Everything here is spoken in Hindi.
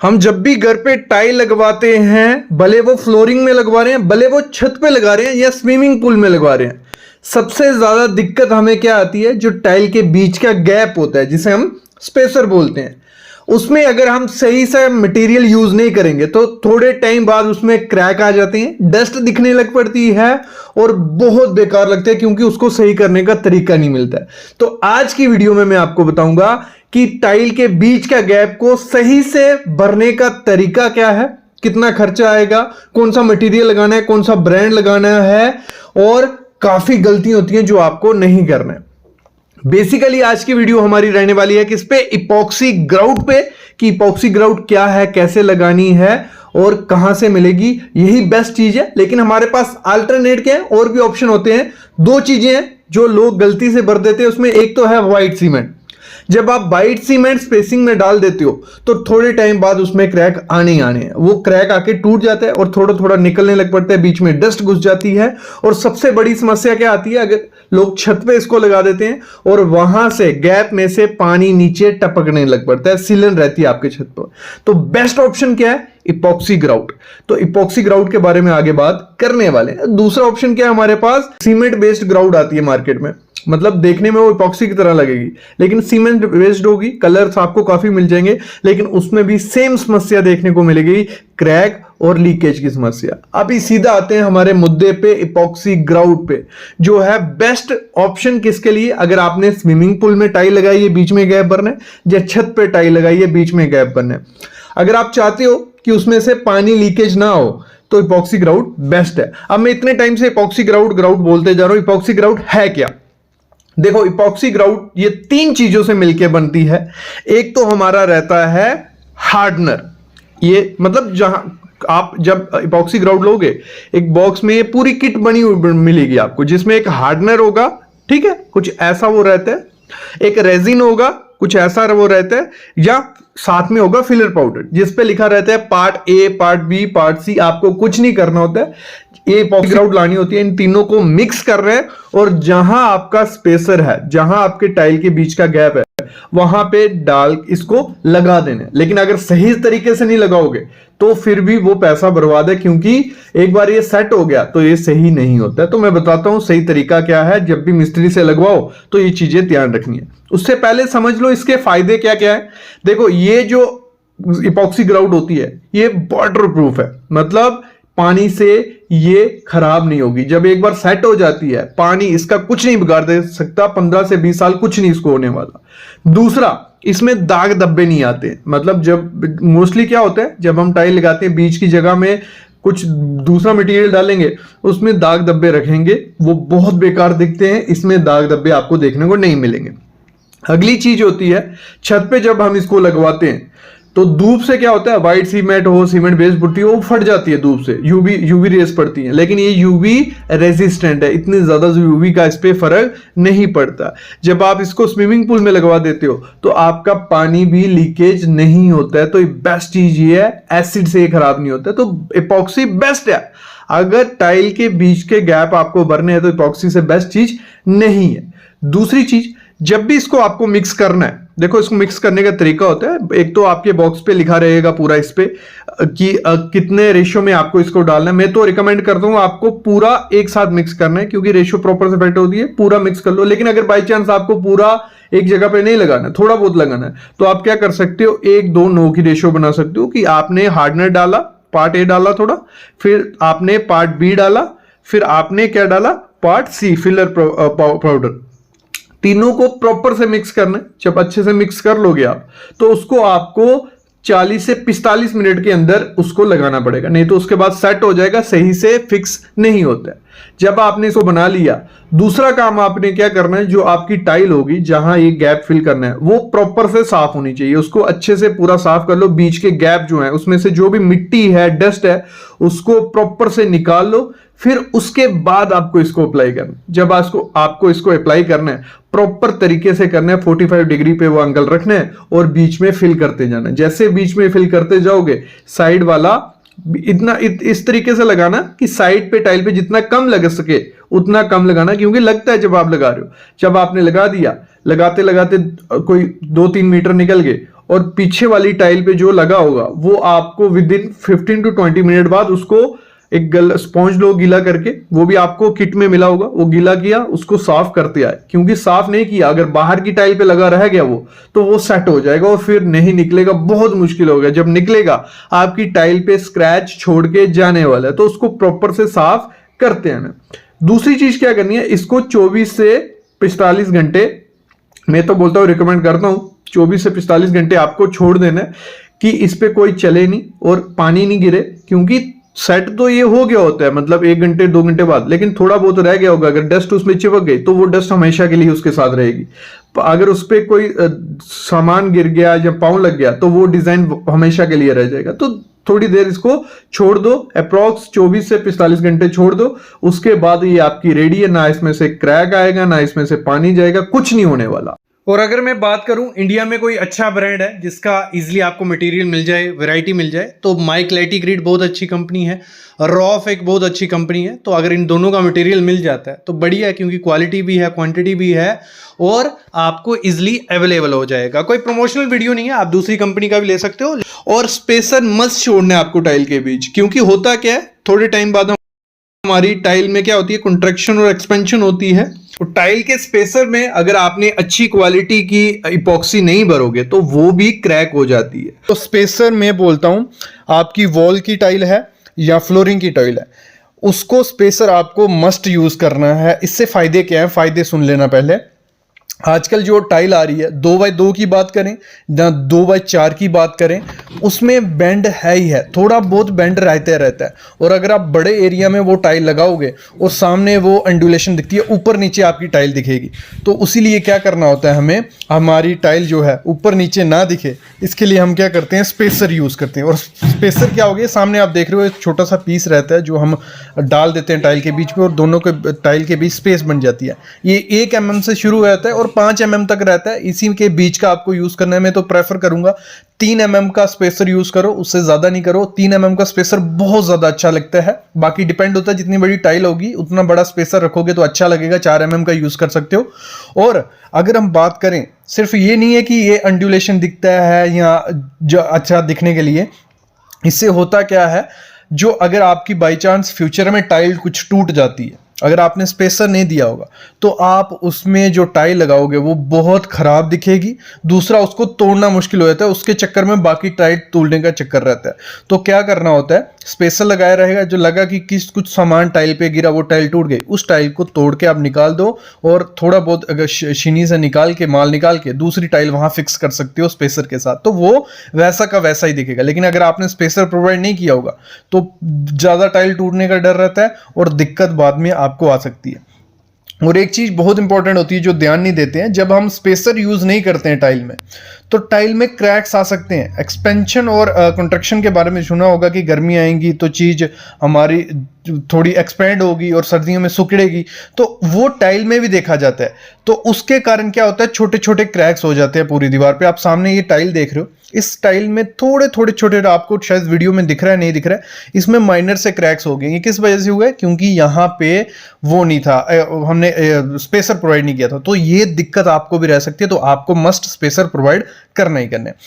हम जब भी घर पे टाइल लगवाते हैं, भले वो फ्लोरिंग में लगवा रहे हैं, भले वो छत पे लगा रहे हैं या स्विमिंग पूल में लगवा रहे हैं, सबसे ज्यादा दिक्कत हमें क्या आती है? जो टाइल के बीच का गैप होता है, जिसे हम स्पेसर बोलते हैं, उसमें अगर हम सही से मटेरियल यूज नहीं करेंगे तो थोड़े टाइम बाद उसमें क्रैक आ जाते हैं, डस्ट दिखने लग पड़ती है और बहुत बेकार लगता है, क्योंकि उसको सही करने का तरीका नहीं मिलता है। तो आज की वीडियो में मैं आपको बताऊंगा कि टाइल के बीच का गैप को सही से भरने का तरीका क्या है, कितना खर्चा आएगा, कौन सा मटेरियल लगाना है, कौन सा ब्रांड लगाना है, और काफी गलतियां होती हैं जो आपको नहीं करना है। बेसिकली आज की वीडियो हमारी रहने वाली है किस पे? इपॉक्सी ग्राउट पे, कि इपॉक्सी ग्राउट क्या है, कैसे लगानी है और कहां से मिलेगी। यही बेस्ट चीज है, लेकिन हमारे पास अल्टरनेट क्या है, और भी ऑप्शन होते हैं। दो चीजें हैं जो लोग गलती से भर देते हैं, उसमें एक तो है व्हाइट सीमेंट। जब आप व्हाइट सीमेंट स्पेसिंग में डाल देते हो तो थोड़े टाइम बाद उसमें क्रैक आने ही आने हैं। वो क्रैक आके टूट जाता है और थोड़ा थोड़ा निकलने लग पड़ता है, बीच में डस्ट घुस जाती है। और सबसे बड़ी समस्या क्या आती है? अगर लोग छत पे इसको लगा देते हैं और वहां से गैप में से पानी नीचे टपकने लग पड़ता है, सीलन रहती है आपके छत पर। तो बेस्ट ऑप्शन क्या है? Epoxy grout. तो इपॉक्सी ग्राउट के बारे में आगे बात करने वाले हैं। दूसरा ऑप्शन क्या है हमारे पास? सीमेंट बेस्ड ग्राउट आती है मार्केट में, मतलब देखने में वो इपॉक्सी की तरह लगेगी लेकिन सीमेंट बेस्ड होगी। कलर्स आपको काफी मिल जाएंगे, लेकिन उसमें भी सेम समस्या देखने को मिलेगी, क्रैक और लीकेज की समस्या। अभी सीधा आते हैं हमारे मुद्दे पे, इपॉक्सी ग्राउट पे, जो है बेस्ट ऑप्शन किसके लिए? अगर आपने स्विमिंग पूल में टाइल लगाई है, बीच में गैप भरना है, या छत पे टाइल लगाई है, बीच में गैप भरना है। अगर आप चाहते हो कि उसमें से पानी लीकेज ना हो तो इपॉक्सी ग्राउट बेस्ट है। अब मैं इतने टाइम से इपॉक्सी ग्राउट बोलते जा रहा हूं। इपॉक्सी ग्राउट है क्या? देखो, इपॉक्सी ग्राउट ये तीन चीजों से मिलकर बनती है। एक तो हमारा रहता है हार्डनर। ये मतलब जहां आप जब इपॉक्सी ग्राउट लोगे, एक बॉक्स में ये पूरी किट बनी हुई मिलेगी आपको, जिसमें एक हार्डनर होगा, ठीक है, कुछ ऐसा वो रहता है, एक रेजिन होगा, कुछ ऐसा वो रहता है, या साथ में होगा फिलर पाउडर, जिस पे लिखा रहता है part A, part B, part C. आपको कुछ नहीं करना होता है, ये इपॉक्सी ग्राउट लानी होती है, इन तीनों को मिक्स कर रहे हैं और जहां आपका स्पेसर है, जहां आपके टाइल के बीच का गैप है, वहां पे डाल इसको लगा देना। लेकिन अगर सही तरीके से नहीं लगाओगे तो फिर भी वो पैसा बर्बाद है, क्योंकि एक बार ये सेट हो गया तो ये सही नहीं होता है। तो मैं बताता हूं सही तरीका क्या है। जब भी मिस्त्री से लगवाओ तो ये चीजें ध्यान रखनी है। उससे पहले समझ लो इसके फायदे क्या क्या है। देखो, ये जो इपॉक्सी ग्राउट होती है ये वाटर प्रूफ है, मतलब पानी से ये खराब नहीं होगी। जब एक बार सेट हो जाती है, पानी इसका कुछ नहीं बिगाड़ दे सकता। 15 से 20 साल कुछ नहीं इसको होने वाला। दूसरा, इसमें दाग धब्बे नहीं आते। मतलब जब मोस्टली क्या होता है, जब हम टाइल लगाते हैं, बीच की जगह में कुछ दूसरा मटेरियल डालेंगे, उसमें दाग धब्बे रखेंगे, वो बहुत बेकार दिखते हैं। इसमें दाग धब्बे आपको देखने को नहीं मिलेंगे। अगली चीज होती है, छत पे जब हम इसको लगवाते हैं तो धूप से क्या होता है, व्हाइट सीमेंट हो, सीमेंट बेस्ड पुट्टी हो, वो फट जाती है धूप से, यूवी रेस पड़ती है। लेकिन ये यूवी रेजिस्टेंट है, इतनी ज्यादा यूवी का इस पे फर्क नहीं पड़ता। जब आप इसको स्विमिंग पूल में लगवा देते हो तो आपका पानी भी लीकेज नहीं होता है। तो ये बेस्ट चीज ये है, एसिड से खराब नहीं होता है। तो इपॉक्सी बेस्ट है। अगर टाइल के बीच के गैप आपको भरने हैं तो इपॉक्सी से बेस्ट चीज नहीं है। दूसरी चीज, जब भी इसको आपको मिक्स करना है, देखो इसको मिक्स करने का तरीका होता है। एक तो आपके बॉक्स पे लिखा रहेगा पूरा इस पे कि कितने रेशियो में आपको इसको डालना है। मैं तो रिकमेंड करता हूं आपको पूरा एक साथ मिक्स करना है, क्योंकि रेशियो प्रॉपर से फिट होती है। पूरा मिक्स कर लो। लेकिन अगर बाई चांस आपको पूरा एक जगह पे नहीं लगाना है, थोड़ा बहुत लगाना है, तो आप क्या कर सकते हो, 1:2:9 की रेशियो बना सकते हो। कि आपने हार्डनर डाला, पार्ट ए डाला थोड़ा, फिर आपने पार्ट बी डाला, फिर आपने क्या डाला, पार्ट सी, फिलर पाउडर। तीनों को प्रॉपर से मिक्स करना है। जब अच्छे से मिक्स कर लोगे आप, तो उसको आपको 40 से 45 मिनट के अंदर उसको लगाना पड़ेगा, नहीं तो उसके बाद सेट हो जाएगा, सही से फिक्स नहीं होता है। जब आपने इसको बना लिया, दूसरा काम आपने क्या करना है, जो आपकी टाइल होगी जहां ये गैप फिल करना है, वो प्रॉपर से साफ होनी चाहिए। उसको अच्छे से पूरा साफ कर लो। बीच के गैप जो है, उसमें से जो भी मिट्टी है, डस्ट है, उसको प्रॉपर से निकाल लो। फिर उसके बाद आपको इसको अप्लाई करना। जब आपको इसको अप्लाई करना है, प्रॉपर तरीके से करना है। 45 डिग्री पे वो एंगल रखना है और बीच में फिल करते जाना है। जैसे बीच में फिल करते जाओगे, साइड वाला इस तरीके से लगाना कि साइड पे टाइल पे जितना कम लग सके उतना कम लगाना, क्योंकि लगता है जब आप लगा रहे हो। जब आपने लगा दिया, लगाते लगाते कोई 2-3 मीटर निकल गए और पीछे वाली टाइल पे जो लगा होगा वो आपको विद इन 15 टू 20 मिनट बाद उसको एक स्पॉन्ज लो गीला करके, वो भी आपको किट में मिला होगा, वो गीला किया, उसको साफ करते आए, क्योंकि साफ नहीं किया अगर बाहर की टाइल पे लगा रह गया वो तो वो सेट हो जाएगा और फिर नहीं निकलेगा, बहुत मुश्किल होगा। जब निकलेगा आपकी टाइल पे स्क्रैच छोड़ के जाने वाला है, तो उसको प्रॉपर से साफ करते हैं। दूसरी चीज क्या करनी है, इसको 24 से 45 घंटे, मैं तो बोलता हूँ रिकमेंड करता हूँ 24 से 45 घंटे आपको छोड़ देना है कि इस पे कोई चले नहीं और पानी नहीं गिरे, क्योंकि सेट तो ये हो गया होता है मतलब 1 घंटे 2 घंटे बाद, लेकिन थोड़ा बहुत रह गया होगा, अगर डस्ट उसमें चिपक गई तो वो डस्ट हमेशा के लिए उसके साथ रहेगी। अगर उस पर कोई सामान गिर गया या पाँव लग गया तो वो डिजाइन हमेशा के लिए रह जाएगा। तो थोड़ी देर इसको छोड़ दो, अप्रॉक्स 24 से 45 घंटे छोड़ दो, उसके बाद ये आपकी रेडी है, ना इसमें से क्रैक आएगा ना इसमें से पानी जाएगा, कुछ नहीं होने वाला। और अगर मैं बात करूं इंडिया में कोई अच्छा ब्रांड है जिसका इजीली आपको मटेरियल मिल जाए, वैरायटी मिल जाए, तो माई क्लैरिटी ग्रिड बहुत अच्छी कंपनी है, रॉफ एक बहुत अच्छी कंपनी है। तो अगर इन दोनों का मटेरियल मिल जाता है तो बढ़िया है, क्योंकि क्वालिटी भी है, क्वांटिटी भी है और आपको इजीली अवेलेबल हो जाएगा। कोई प्रमोशनल वीडियो नहीं है, आप दूसरी कंपनी का भी ले सकते हो। और स्पेसर मस्त छोड़ना है आपको टाइल के बीच, क्योंकि होता क्या है थोड़े टाइम बाद हमारी टाइल में क्या होती है, कंट्रैक्शन और एक्सपेंशन होती है। तो टाइल के स्पेसर में अगर आपने अच्छी क्वालिटी की इपॉक्सी नहीं भरोगे तो वो भी क्रैक हो जाती है। तो स्पेसर मैं बोलता हूं आपकी वॉल की टाइल है या फ्लोरिंग की टाइल है, उसको स्पेसर आपको मस्ट यूज करना है। इससे फायदे क्या है, फायदे सुन लेना पहले। आजकल जो टाइल आ रही है 2x2 की बात करें या 2x4 की बात करें, उसमें बेंड है ही है, थोड़ा बहुत बेंड रहता है। और अगर आप बड़े एरिया में वो टाइल लगाओगे और सामने वो एंडुलेशन दिखती है, ऊपर नीचे आपकी टाइल दिखेगी। तो उसी लिए क्या करना होता है हमें, हमारी टाइल जो है ऊपर नीचे ना दिखे, इसके लिए हम क्या करते हैं, स्पेसर यूज़ करते हैं। और स्पेसर क्या हो गया, सामने आप देख रहे हो एक छोटा सा पीस रहता है जो हम डाल देते हैं टाइल के बीच में और दोनों के टाइल के बीच स्पेस बन जाती है। ये 1 mm से शुरू रहता है और 5 mm तक रहता है, इसी के बीच का आपको यूज करना है। मैं तो प्रेफर करूंगा 3 mm का स्पेसर यूज करो, उससे ज्यादा नहीं करो। 3 mm का स्पेसर बहुत ज्यादा अच्छा लगता है, बाकी डिपेंड होता है जितनी बड़ी टाइल होगी उतना बड़ा स्पेसर रखोगे तो अच्छा लगेगा। 4 mm का यूज कर सकते हो। और अगर हम बात करें, सिर्फ ये नहीं है कि ये अंडुलेशन दिखता है या जो अच्छा दिखने के लिए, इससे होता क्या है, जो अगर आपकी बाई चांस फ्यूचर में टाइल कुछ टूट जाती है, अगर आपने स्पेसर नहीं दिया होगा तो आप उसमें जो टाइल लगाओगे वो बहुत खराब दिखेगी। दूसरा, उसको तोड़ना मुश्किल हो जाता है, उसके चक्कर में बाकी टाइल तोड़ने का चक्कर रहता है। तो क्या करना होता है, स्पेसर लगाया रहेगा, जो लगा कि किस कुछ सामान टाइल पे गिरा, वो टाइल टूट गई, उस टाइल को तोड़ के आप निकाल दो और थोड़ा बहुत अगर शीनी से निकाल के माल निकाल के दूसरी टाइल वहां फिक्स कर सकते हो स्पेसर के साथ, तो वो वैसा का वैसा ही दिखेगा। लेकिन अगर आपने स्पेसर प्रोवाइड नहीं किया होगा तो ज्यादा टाइल टूटने का डर रहता है और दिक्कत बाद में आपको आ सकती है। और एक चीज बहुत इंपॉर्टेंट होती है जो ध्यान नहीं देते हैं, जब हम स्पेसर यूज नहीं करते हैं टाइल में तो टाइल में क्रैक्स आ सकते हैं। एक्सपेंशन और कंट्रक्शन के बारे में सुना होगा कि गर्मी आएंगी तो चीज हमारी थोड़ी एक्सपेंड होगी और सर्दियों में सिकुड़ेगी, तो वो टाइल में भी देखा जाता है। तो उसके कारण क्या होता है, छोटे छोटे क्रैक्स हो जाते हैं पूरी दीवार पे। आप सामने ये टाइल देख रहे हो, इस टाइल में थोड़े थोड़े छोटे, आपको शायद वीडियो में दिख रहा है नहीं दिख रहा है, इसमें माइनर से क्रैक्स हो गए। ये किस वजह से हुआ है, क्योंकि यहाँ पे वो नहीं था, हमने स्पेसर प्रोवाइड नहीं किया था। तो ये दिक्कत आपको भी रह सकती है, तो आपको मस्ट स्पेसर प्रोवाइड करना ही करना है।